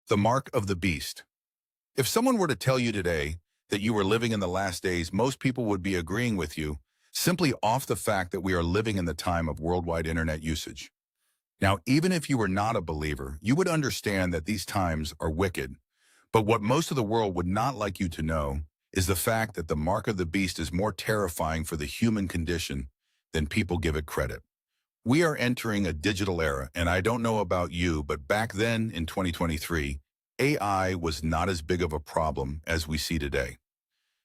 The mark of the beast. If someone were to tell you today that you were living in the last days, most people would be agreeing with you simply off the fact that we are living in the time of worldwide internet usage. Now, even if you were not a believer, you would understand that these times are wicked. But what most of the world would not like you to know is the fact that the mark of the beast is more terrifying for the human condition than people give it credit. We are entering a digital era, and I don't know about you, but back then in 2023, AI was not as big of a problem as we see today.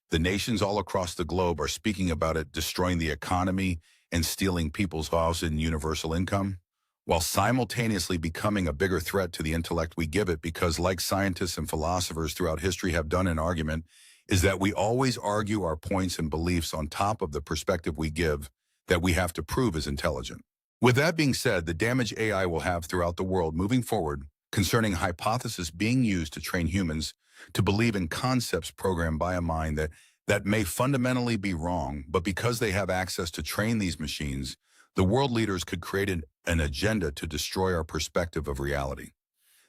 The nations all across the globe are speaking about it destroying the economy and stealing people's jobs and universal income, while simultaneously becoming a bigger threat to the intellect we give it because, like scientists and philosophers throughout history have done in argument, is that we always argue our points and beliefs on top of the perspective we give that we have to prove is intelligent. With that being said, the damage AI will have throughout the world moving forward concerning hypotheses being used to train humans to believe in concepts programmed by a mind that may fundamentally be wrong, but because they have access to train these machines, the world leaders could create an agenda to destroy our perspective of reality.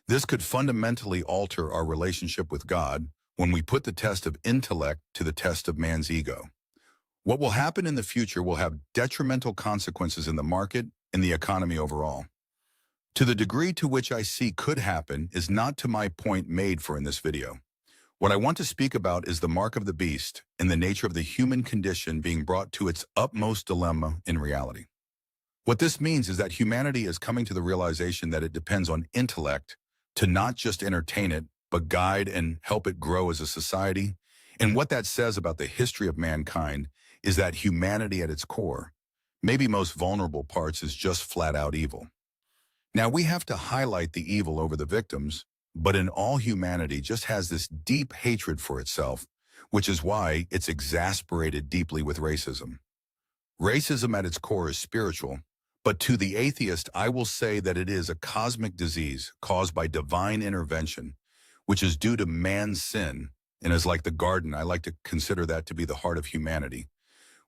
This could fundamentally alter our relationship with God when we put the test of intellect to the test of man's ego. What will happen in the future will have detrimental consequences in the market and the economy overall. To the degree to which I see could happen is not to my point made for in this video. What I want to speak about is the mark of the beast and the nature of the human condition being brought to its utmost dilemma in reality. What this means is that humanity is coming to the realization that it depends on intellect to not just entertain it, but guide and help it grow as a society. And what that says about the history of mankind is that humanity at its core, maybe most vulnerable parts, is just flat out evil. Now, we have to highlight the evil over the victims, but in all humanity just has this deep hatred for itself, which is why it's exasperated deeply with racism. Racism at its core is spiritual, but to the atheist, I will say that it is a cosmic disease caused by divine intervention, which is due to man's sin, and is like the garden. I like to consider that to be the heart of humanity,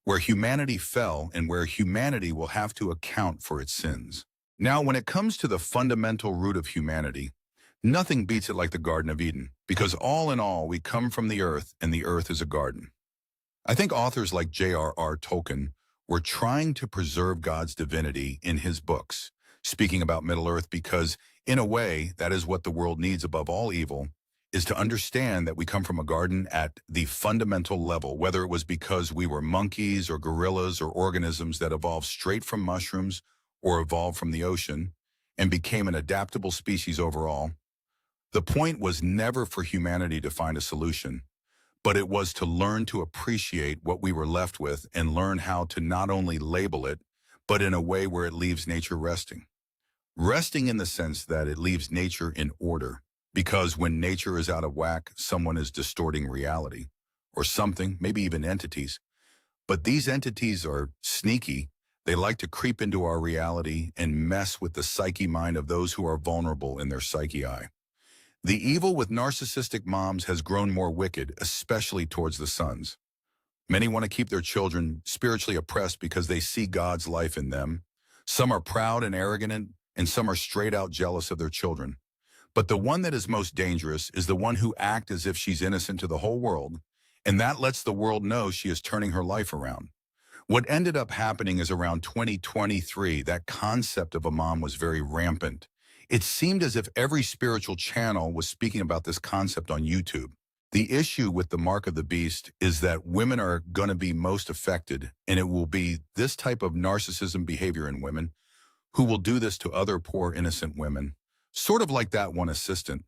where humanity fell and where humanity will have to account for its sins. Now, when it comes to the fundamental root of humanity, nothing beats it like the Garden of Eden, because all in all, we come from the earth, and the earth is a garden. I think authors like J.R.R. Tolkien were trying to preserve God's divinity in his books, speaking about Middle-earth, because, in a way, that is what the world needs above all evil, is to understand that we come from a garden at the fundamental level, whether it was because we were monkeys or gorillas or organisms that evolved straight from mushrooms or evolved from the ocean and became an adaptable species overall. The point was never for humanity to find a solution, but it was to learn to appreciate what we were left with and learn how to not only label it, but in a way where it leaves nature resting. Resting in the sense that it leaves nature in order, because when nature is out of whack, someone is distorting reality, or something, maybe even entities. But these entities are sneaky. They like to creep into our reality and mess with the psyche mind of those who are vulnerable in their psyche eye. The evil with narcissistic moms has grown more wicked, especially towards the sons. Many want to keep their children spiritually oppressed because they see God's life in them. Some are proud and arrogant, and some are straight out jealous of their children. But the one that is most dangerous is the one who acts as if she's innocent to the whole world, and that lets the world know she is turning her life around. What ended up happening is around 2023, that concept of a mom was very rampant. It seemed as if every spiritual channel was speaking about this concept on YouTube. The issue with the mark of the beast is that women are going to be most affected, and it will be this type of narcissism behavior in women who will do this to other poor innocent women, sort of like that one assistant.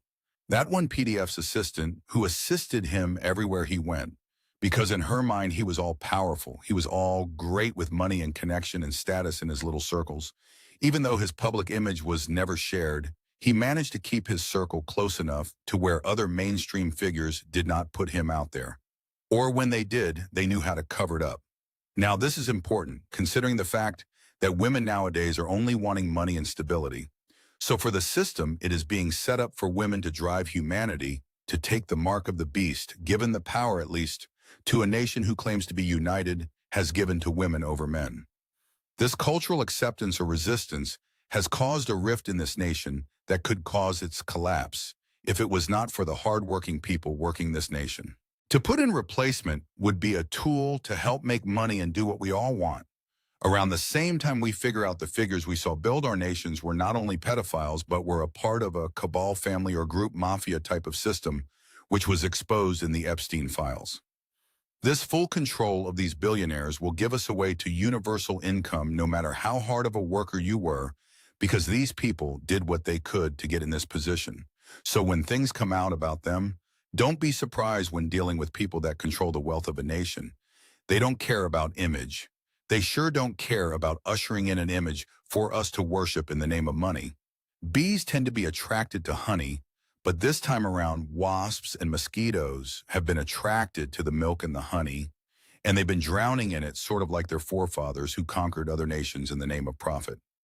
That one PDF's assistant who assisted him everywhere he went, because in her mind, he was all powerful. He was all great with money and connection and status in his little circles. Even though his public image was never shared, he managed to keep his circle close enough to where other mainstream figures did not put him out there. Or when they did, they knew how to cover it up. Now, this is important, considering the fact that women nowadays are only wanting money and stability. So for the system, it is being set up for women to drive humanity to take the mark of the beast, given the power, at least, to a nation who claims to be united, has given to women over men. This cultural acceptance or resistance has caused a rift in this nation that could cause its collapse if it was not for the hardworking people working this nation. To put in replacement would be a tool to help make money and do what we all want. Around the same time we figure out the figures we saw build our nations were not only pedophiles, but were a part of a cabal family or group mafia type of system, which was exposed in the Epstein files. This full control of these billionaires will give us a way to universal income no matter how hard of a worker you were, because these people did what they could to get in this position. So when things come out about them, don't be surprised when dealing with people that control the wealth of a nation. They don't care about image. They sure don't care about ushering in an image for us to worship in the name of money. Bees tend to be attracted to honey, but this time around, wasps and mosquitoes have been attracted to the milk and the honey, and they've been drowning in it, sort of like their forefathers who conquered other nations in the name of profit.